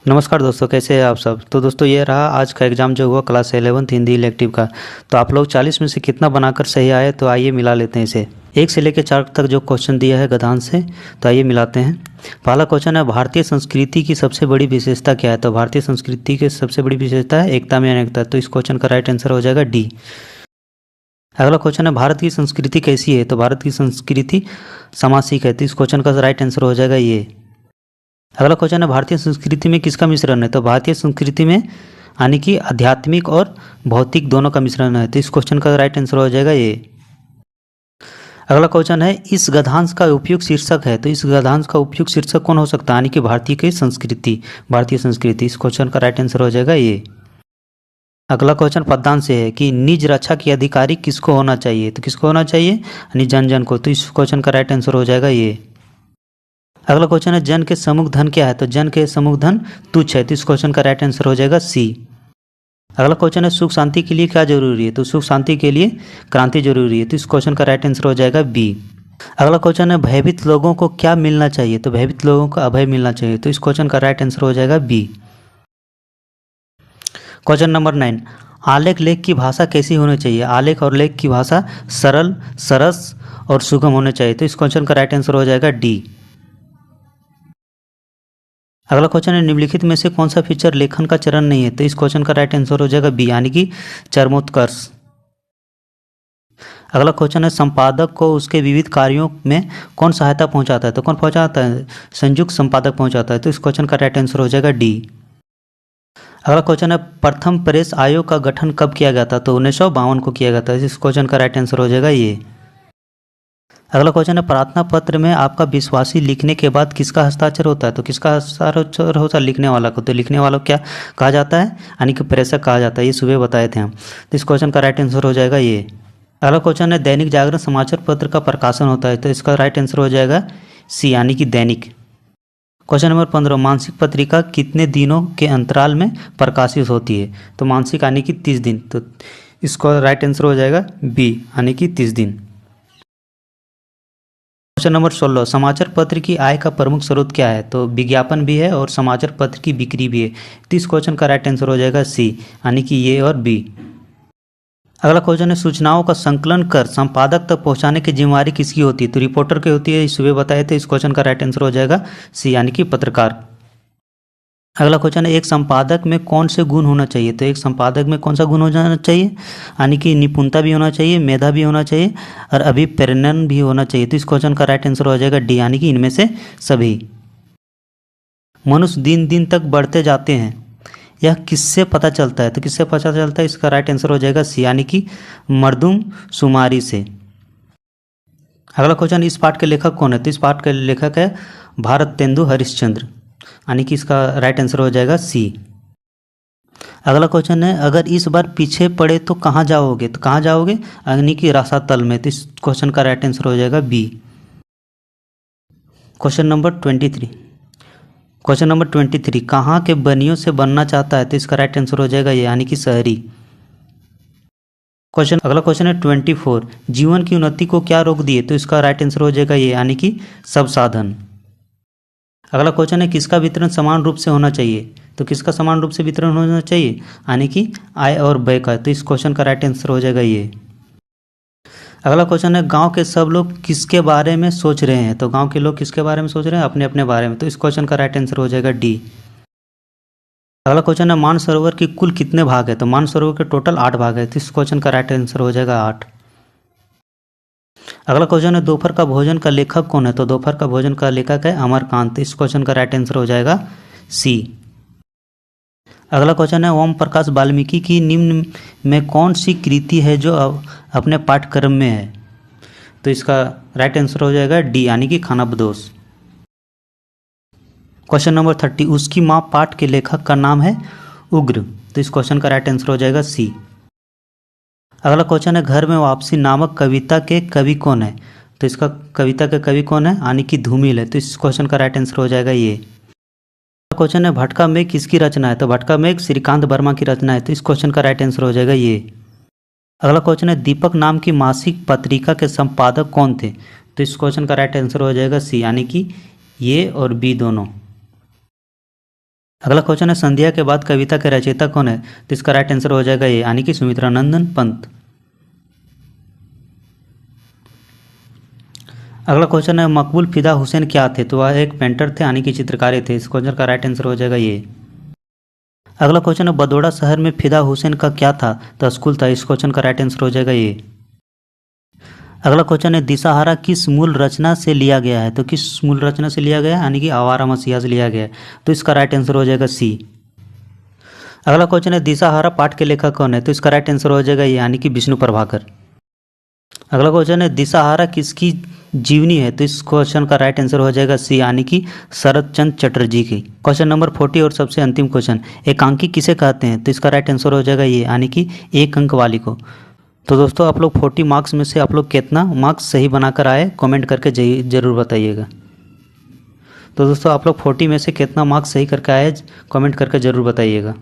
नमस्कार दोस्तों, कैसे हैं आप सब। तो दोस्तों, ये रहा आज का एग्ज़ाम जो हुआ क्लास 11th हिंदी इलेक्टिव का। तो आप लोग 40 में से कितना बनाकर सही आए, तो आइए मिला लेते हैं इसे। 1 से लेकर 4 तक जो क्वेश्चन दिया है गधांश से, तो आइए मिलाते हैं। पहला क्वेश्चन है, भारतीय संस्कृति की सबसे बड़ी विशेषता क्या है। तो भारतीय संस्कृति की सबसे बड़ी विशेषता है एकता में अनेकता। तो इस क्वेश्चन का राइट आंसर हो जाएगा डी। अगला क्वेश्चन है, भारत की संस्कृति कैसी है। तो भारत की संस्कृति सामासिक है। तो इस क्वेश्चन का राइट आंसर हो जाएगा ये। अगला क्वेश्चन है, भारतीय संस्कृति में किसका मिश्रण है। तो भारतीय संस्कृति में यानी कि आध्यात्मिक और भौतिक दोनों का मिश्रण है। तो इस क्वेश्चन का राइट आंसर हो जाएगा ये। अगला क्वेश्चन है, इस गद्यांश का उपयुक्त शीर्षक है। तो इस गद्यांश का उपयुक्त शीर्षक कौन हो सकता है, यानी कि भारतीय की संस्कृति, भारतीय संस्कृति। इस क्वेश्चन का राइट आंसर हो जाएगा ये। अगला क्वेश्चन पद्यांश से है कि निज रक्षा की अधिकारी किसको होना चाहिए। तो किसको होना चाहिए, यानी जन जन को। तो इस क्वेश्चन का राइट आंसर हो जाएगा ये। अगला क्वेश्चन है, जन के सम्मुख धन क्या है। तो जन के सम्मुख धन तुच्छ है। तो इस क्वेश्चन का राइट आंसर हो जाएगा सी। अगला क्वेश्चन है, सुख शांति के लिए क्या जरूरी है। तो सुख शांति के लिए क्रांति जरूरी है। तो इस क्वेश्चन का राइट आंसर हो जाएगा बी। अगला क्वेश्चन है, भयभीत लोगों को क्या मिलना चाहिए। तो भयभीत लोगों को अभय मिलना चाहिए। तो इस क्वेश्चन का राइट आंसर हो जाएगा बी। क्वेश्चन नंबर 9, आलेख लेख की भाषा कैसी होनी चाहिए। आलेख और लेख की भाषा सरल, सरस और सुगम होने चाहिए। तो इस क्वेश्चन का राइट आंसर हो जाएगा डी। अगला क्वेश्चन है, निम्नलिखित में से कौन सा फीचर लेखन का चरण नहीं है। तो इस क्वेश्चन का राइट आंसर हो जाएगा बी, यानी कि चरमोत्कर्ष। अगला क्वेश्चन है, संपादक को उसके विविध कार्यों में कौन सहायता पहुंचाता है। तो कौन पहुंचाता है, संयुक्त संपादक पहुंचाता है। तो इस क्वेश्चन का राइट आंसर हो जाएगा डी। अगला क्वेश्चन है, प्रथम प्रेस आयोग का गठन कब किया गया था। तो 1952 को किया गया था। इस क्वेश्चन का राइट आंसर हो जाएगा ये। अगला क्वेश्चन है, प्रार्थना पत्र में आपका विश्वासी लिखने के बाद किसका हस्ताक्षर होता है। तो किसका हस्ताक्षर होता है, लिखने वाला को। तो लिखने वाला को क्या कहा जाता है, यानी कि प्रेषक कहा जाता है। ये सुबह बताए थे हम। तो इस क्वेश्चन का राइट आंसर हो जाएगा ये। अगला क्वेश्चन है, दैनिक जागरण समाचार पत्र का प्रकाशन होता है। तो इसका राइट आंसर हो जाएगा सी, यानी कि दैनिक। क्वेश्चन नंबर 15, मासिक पत्रिका कितने दिनों के अंतराल में प्रकाशित होती है। तो मासिक यानी कि 30 दिन। तो इसका राइट आंसर हो जाएगा बी, यानी कि 30 दिन। क्वेश्चन नंबर 16, समाचार पत्र की आय का प्रमुख स्रोत क्या है। तो विज्ञापन भी है और समाचार पत्र की बिक्री भी है। तो इस क्वेश्चन का राइट आंसर हो जाएगा सी, यानी कि ये और बी। अगला क्वेश्चन है, सूचनाओं का संकलन कर संपादक तक पहुंचाने की जिम्मेवारी किसकी होती है। तो रिपोर्टर की होती है। सुबह बताए थे। इस क्वेश्चन का राइट आंसर हो जाएगा सी, यानी कि पत्रकार। अगला क्वेश्चन है, एक संपादक में कौन से गुण होना चाहिए। तो एक संपादक में कौन सा गुण होना चाहिए, यानी कि निपुणता भी होना चाहिए, मेधा भी होना चाहिए और अभिप्रेरण भी होना चाहिए। तो इस क्वेश्चन का राइट आंसर हो जाएगा डी, यानी कि इनमें से सभी। मनुष्य दिन दिन तक बढ़ते जाते हैं, यह किससे पता चलता है। तो किससे पता चलता है, इसका राइट आंसर हो जाएगा सी, यानी कि मर्दुम शुमारी से। अगला क्वेश्चन, इस पाठ के लेखक कौन है। तो इस पाठ के लेखक है भारतेंदु हरिश्चंद्र, यानी कि इसका राइट आंसर हो जाएगा सी। अगला क्वेश्चन है, अगर इस बार पीछे पड़े तो कहाँ जाओगे। तो कहाँ जाओगे, अग्नि की रसातल में। तो इस क्वेश्चन का राइट आंसर हो जाएगा बी। क्वेश्चन नंबर 23, कहाँ के बनियों से बनना चाहता है। तो इसका राइट आंसर हो जाएगा ये, यानी कि शहरी। अगला क्वेश्चन है 24, जीवन की उन्नति को क्या रोक दिए। तो इसका राइट आंसर हो जाएगा ये, यानी कि सब साधन। अगला क्वेश्चन है, किसका वितरण समान रूप से होना चाहिए। तो किसका समान रूप से वितरण होना चाहिए, यानी कि आय और व्यय का। तो इस क्वेश्चन का राइट आंसर हो जाएगा ये। अगला क्वेश्चन है, गांव के सब लोग किसके बारे में सोच रहे हैं। तो गांव के लोग किसके बारे में सोच रहे हैं, अपने अपने बारे में। तो इस क्वेश्चन का राइट आंसर हो जाएगा डी। अगला क्वेश्चन है, मानसरोवर के कुल कितने भाग है। तो मानसरोवर के टोटल 8 भाग है। तो इस क्वेश्चन का राइट आंसर हो जाएगा 8। अगला क्वेश्चन है, दोपहर का भोजन का लेखक कौन है। तो दोपहर का भोजन का लेखक है अमरकांत। इस क्वेश्चन का राइट आंसर हो जाएगा सी। अगला क्वेश्चन है, ओम प्रकाश वाल्मीकि की निम्न में कौन सी कृति है जो अपने पाठ्यक्रम में है। तो इसका राइट आंसर हो जाएगा डी, यानी कि खानाबदोश। क्वेश्चन नंबर 30, उसकी माँ पाठ के लेखक का नाम है उग्र। तो इस क्वेश्चन का राइट आंसर हो जाएगा सी। अगला क्वेश्चन है, घर में वापसी नामक कविता के कवि कौन है। तो इसका कविता के कवि कौन है, यानी कि धूमिल है। तो इस क्वेश्चन का राइट आंसर हो जाएगा ये। क्वेश्चन है, भटका मेघ किसकी रचना है। तो भटका मेघ श्रीकांत वर्मा की रचना है। तो इस क्वेश्चन का राइट आंसर हो जाएगा ये। अगला क्वेश्चन है, दीपक नाम की मासिक पत्रिका के संपादक कौन थे। तो इस क्वेश्चन का राइट आंसर हो जाएगा सी, यानी कि ये और बी दोनों। अगला क्वेश्चन है संध्या के बाद कविता के रचयिता कौन है, तो इसका राइट आंसर हो जाएगा ये, यानी कि सुमित्रा नंदन पंत। अगला क्वेश्चन है मकबूल फिदा हुसैन क्या थे, तो वह एक पेंटर थे यानी कि चित्रकारी थे। इस क्वेश्चन का राइट आंसर हो जाएगा ये। अगला क्वेश्चन है बदौड़ा शहर में फिदा हुसैन का क्या था, तो स्कूल था। इस क्वेश्चन का राइट आंसर हो जाएगा ये। अगला क्वेश्चन है दिशाहारा किस मूल रचना से लिया गया है, तो किस मूल रचना से लिया गया है, यानी कि आवारा मसीहा से लिया गया है। तो इसका राइट आंसर हो जाएगा सी। अगला क्वेश्चन है दिशाहारा पाठ के लेखक कौन है, तो इसका राइट आंसर हो जाएगा ये, यानी कि विष्णु प्रभाकर। अगला क्वेश्चन है दिशाहारा किसकी जीवनी है, तो इस क्वेश्चन का राइट आंसर हो जाएगा सी, यानी कि शरद चंद्र चटर्जी की। क्वेश्चन नंबर 40 और सबसे अंतिम क्वेश्चन, एकांकी किसे कहते हैं, तो इसका राइट आंसर हो जाएगा ये, यानी कि एक अंक वाली को। तो दोस्तों आप लोग 40 मार्क्स में से आप लोग कितना मार्क्स सही बनाकर आए, कमेंट करके जरूर बताइएगा। तो दोस्तों आप लोग 40 में से कितना मार्क्स सही करके आए, कमेंट करके ज़रूर बताइएगा।